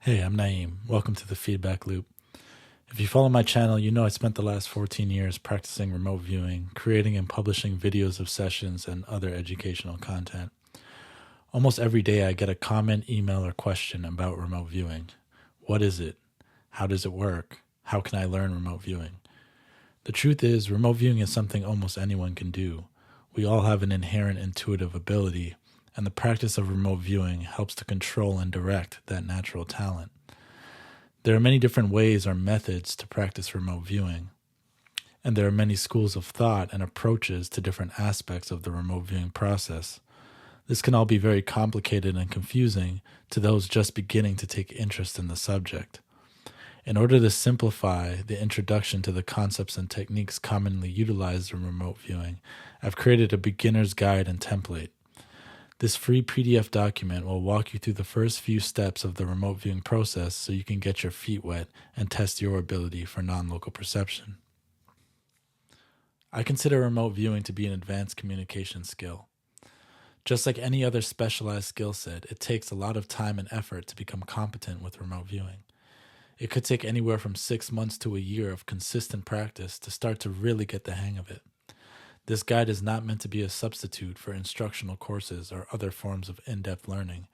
Hey, I'm Naeem. Welcome to the Feedback Loop. If you follow my channel, you know I spent the last 14 years practicing remote viewing, creating and publishing videos of sessions and other educational content. Almost every day I get a comment, email, or question about remote viewing. What is it? How does it work? How can I learn remote viewing? The truth is, remote viewing is something almost anyone can do. We all have an inherent intuitive ability, and the practice of remote viewing helps to control and direct that natural talent. There are many different ways or methods to practice remote viewing, and there are many schools of thought and approaches to different aspects of the remote viewing process. This can all be very complicated and confusing to those just beginning to take interest in the subject. In order to simplify the introduction to the concepts and techniques commonly utilized in remote viewing, I've created a beginner's guide and template. This free PDF document will walk you through the first few steps of the remote viewing process so you can get your feet wet and test your ability for non-local perception. I consider remote viewing to be an advanced communication skill. Just like any other specialized skill set, it takes a lot of time and effort to become competent with remote viewing. It could take anywhere from 6 months to a year of consistent practice to start to really get the hang of it. This guide is not meant to be a substitute for instructional courses or other forms of in-depth learning,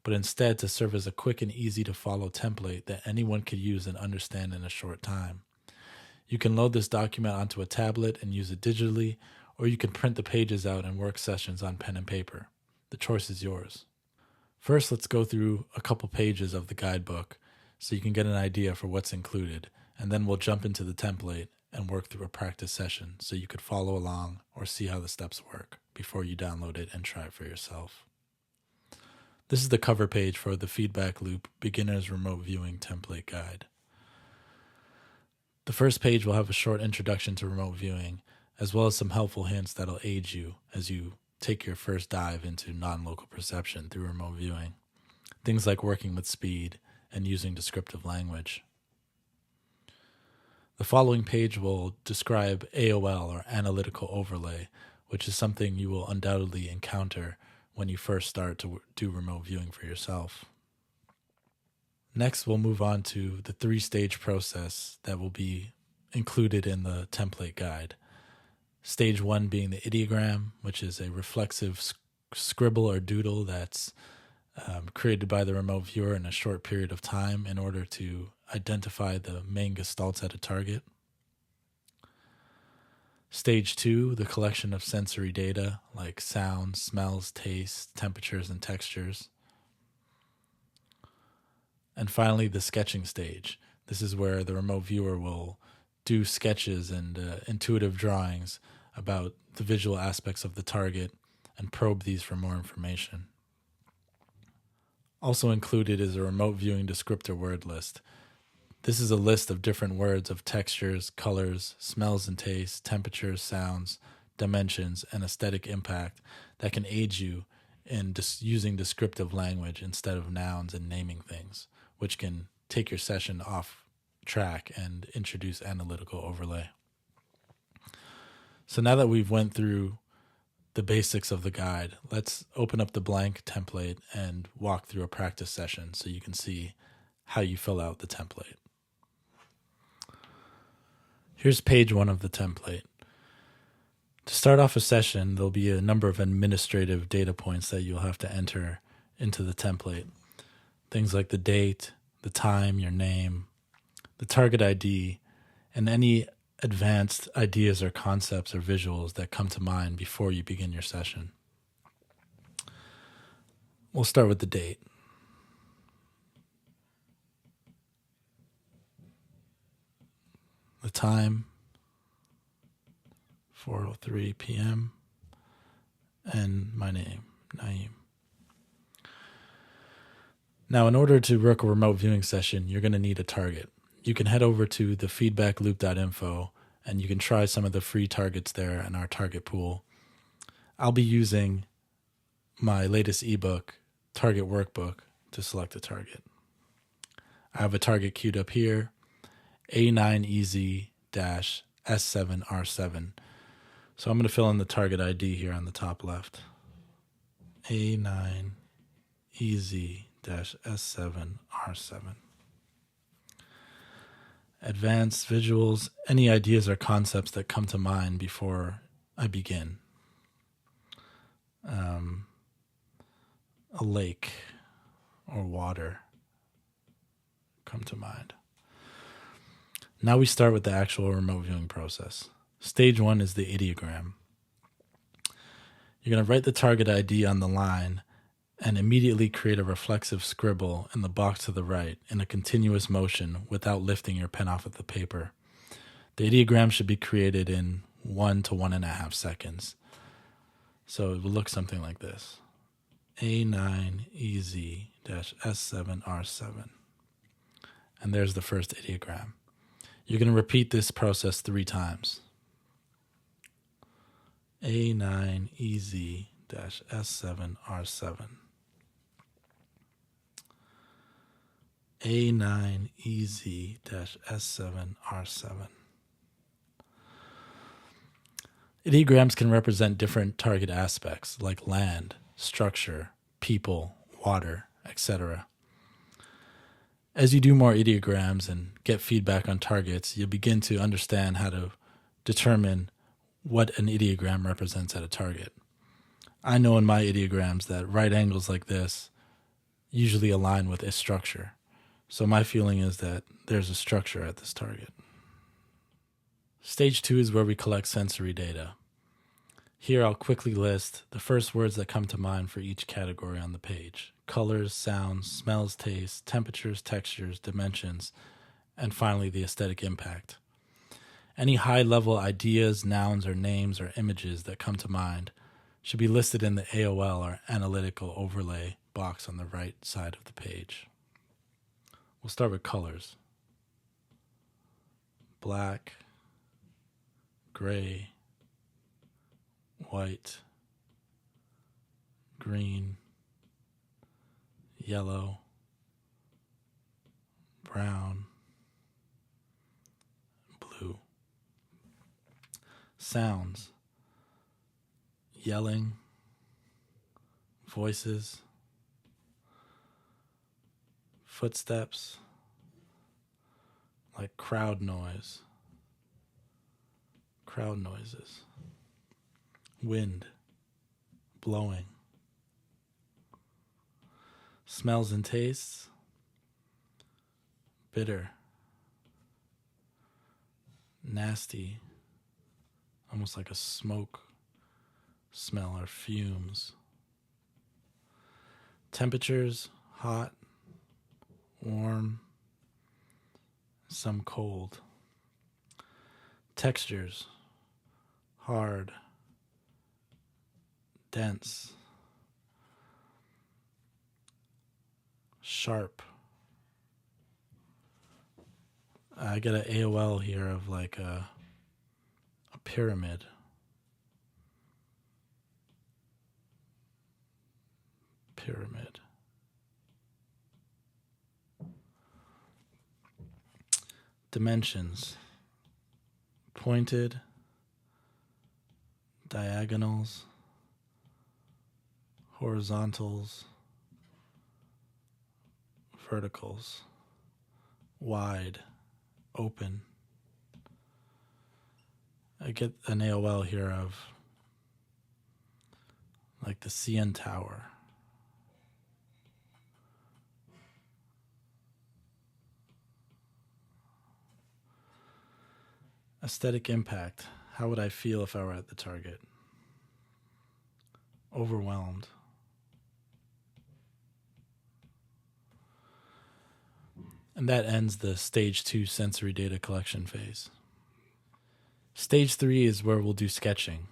but instead to serve as a quick and easy to follow template that anyone could use and understand in a short time. You can load this document onto a tablet and use it digitally, or you can print the pages out and work sessions on pen and paper. The choice is yours. First, let's go through a couple pages of the guidebook so you can get an idea for what's included, and then we'll jump into the template and work through a practice session so you could follow along or see how the steps work before you download it and try it for yourself. This is the cover page for the Feedback Loop Beginner's Remote Viewing Template Guide. The first page will have a short introduction to remote viewing, as well as some helpful hints that'll aid you as you take your first dive into non-local perception through remote viewing. Things like working with speed and using descriptive language. The following page will describe AOL or analytical overlay, which is something you will undoubtedly encounter when you first start to do remote viewing for yourself. Next, we'll move on to the 3-stage process that will be included in the template guide. Stage 1 being the ideogram, which is a reflexive scribble or doodle that's created by the remote viewer in a short period of time in order to identify the main gestalts at a target. Stage 2, the collection of sensory data like sounds, smells, tastes, temperatures, and textures. And finally, the sketching stage. This is where the remote viewer will do sketches and intuitive drawings about the visual aspects of the target and probe these for more information. Also included is a remote viewing descriptor word list. This is a list of different words of textures, colors, smells and tastes, temperatures, sounds, dimensions, and aesthetic impact that can aid you in using descriptive language instead of nouns and naming things, which can take your session off track and introduce analytical overlay. So now that we've went through the basics of the guide, let's open up the blank template and walk through a practice session so you can see how you fill out the template. Here's page 1 of the template. To start off a session, there'll be a number of administrative data points that you'll have to enter into the template. Things like the date, the time, your name, the target ID, and any advanced ideas or concepts or visuals that come to mind before you begin your session. We'll start with the date. The time, 4:03 p.m., and my name, Naeem. Now, in order to work a remote viewing session, you're going to need a target. You can head over to the feedbackloop.info and you can try some of the free targets there in our target pool. I'll be using my latest ebook, Target Workbook, to select a target. I have a target queued up here, A9EZ-S7R7. So I'm going to fill in the target ID here on the top left. A9EZ-S7R7. R7. Advanced visuals, any ideas or concepts that come to mind before I begin. A lake or water come to mind. Now we start with the actual remote viewing process. Stage 1 is the ideogram. You're going to write the target ID on the line and immediately create a reflexive scribble in the box to the right in a continuous motion without lifting your pen off of the paper. The ideogram should be created in 1 to 1.5 seconds. So it will look something like this. A9EZ-S7R7. And there's the first ideogram. You're going to repeat this process 3 times. A9EZ-S7R7. A9EZ-S7R7. Ideograms can represent different target aspects like land, structure, people, water, etc. As you do more ideograms and get feedback on targets, you'll begin to understand how to determine what an ideogram represents at a target. I know in my ideograms that right angles like this usually align with a structure. So my feeling is that there's a structure at this target. Stage 2 is where we collect sensory data. Here I'll quickly list the first words that come to mind for each category on the page. Colors, sounds, smells, tastes, temperatures, textures, dimensions, and finally the aesthetic impact. Any high-level ideas, nouns, or names or images that come to mind should be listed in the AOL or analytical overlay box on the right side of the page. We'll start with colors. Black, gray, white, green, yellow, brown, blue. Sounds. Yelling, voices, footsteps, like crowd noises. Wind, blowing. Smells and tastes. Bitter, nasty, almost like a smoke smell or fumes. Temperatures, hot, warm, some cold. Textures, hard, dense, sharp. I get an AOL here of like a pyramid. Dimensions. Pointed, diagonals, horizontals, verticals, wide, open. I get an AOL here of like the CN Tower. Aesthetic impact. How would I feel if I were at the target? Overwhelmed. And that ends the stage 2 sensory data collection phase. Stage 3 is where we'll do sketching.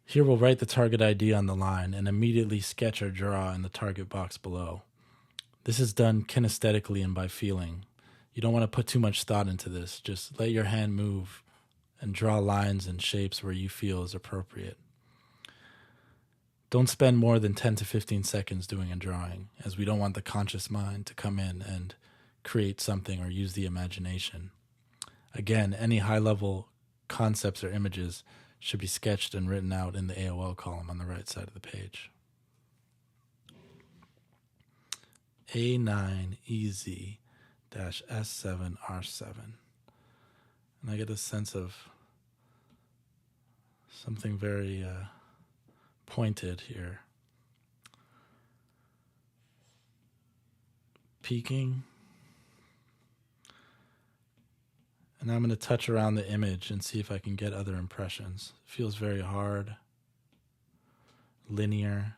Here we'll write the target ID on the line and immediately sketch or draw in the target box below. This is done kinesthetically and by feeling. You don't want to put too much thought into this. Just let your hand move and draw lines and shapes where you feel is appropriate. Don't spend more than 10 to 15 seconds doing a drawing, as we don't want the conscious mind to come in and create something or use the imagination. Again, any high-level concepts or images should be sketched and written out in the AOL column on the right side of the page. A9EZ-S7R7. And I get a sense of something very pointed here. Peaking. And I'm going to touch around the image and see if I can get other impressions. It feels very hard, linear.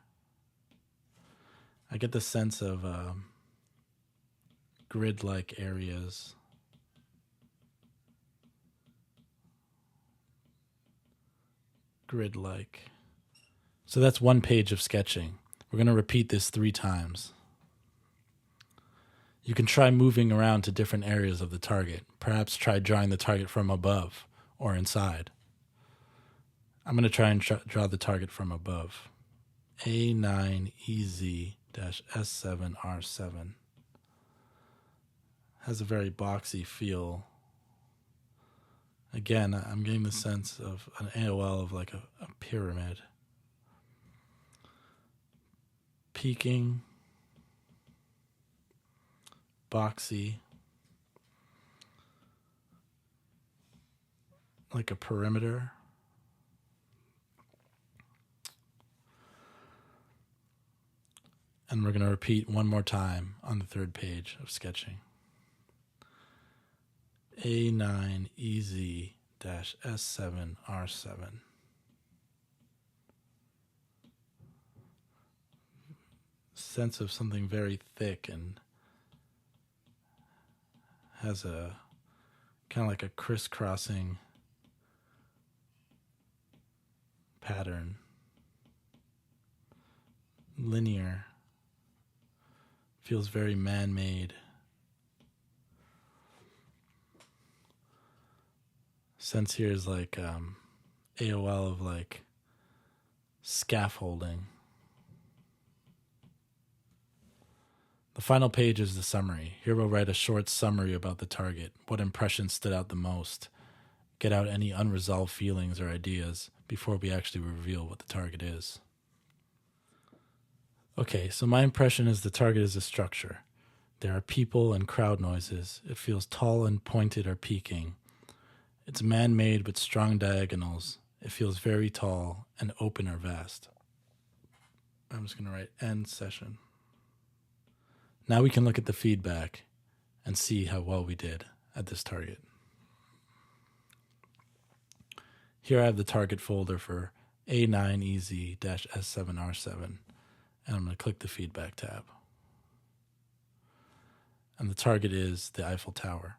I get the sense of grid-like areas. Grid-like. So that's one page of sketching. We're going to repeat this 3 times. You can try moving around to different areas of the target. Perhaps try drawing the target from above or inside. I'm going to try and draw the target from above. A9EZ-S7R7 has a very boxy feel. Again, I'm getting the sense of an AOL of like a pyramid. Peaking, boxy, like a perimeter. And we're going to repeat one more time on the 3rd page of sketching. A9EZ-S7R7. Sense of something very thick and has a kind of like a crisscrossing pattern. Linear. Feels very man-made. Sense here is like AOL of like scaffolding. The final page is the summary. Here we'll write a short summary about the target, what impressions stood out the most, get out any unresolved feelings or ideas before we actually reveal what the target is. Okay, so my impression is the target is a structure. There are people and crowd noises. It feels tall and pointed or peaking. It's man-made with strong diagonals. It feels very tall and open or vast. I'm just going to write end session. Now we can look at the feedback and see how well we did at this target. Here I have the target folder for A9EZ-S7R7. And I'm going to click the feedback tab. And the target is the Eiffel Tower.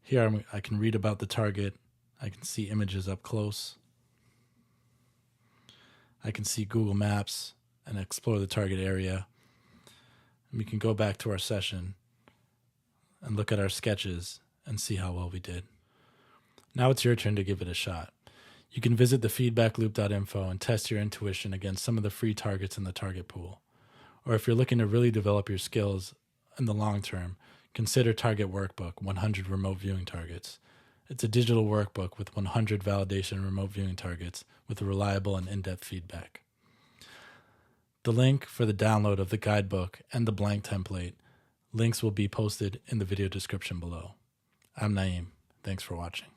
Here I can read about the target. I can see images up close. I can see Google Maps and explore the target area. And we can go back to our session and look at our sketches and see how well we did. Now it's your turn to give it a shot. You can visit the feedbackloop.info and test your intuition against some of the free targets in the target pool. Or if you're looking to really develop your skills in the long term, consider Target Workbook 100 Remote Viewing Targets. It's a digital workbook with 100 validation remote viewing targets with reliable and in-depth feedback. The link for the download of the guidebook and the blank template, links will be posted in the video description below. I'm Naeem. Thanks for watching.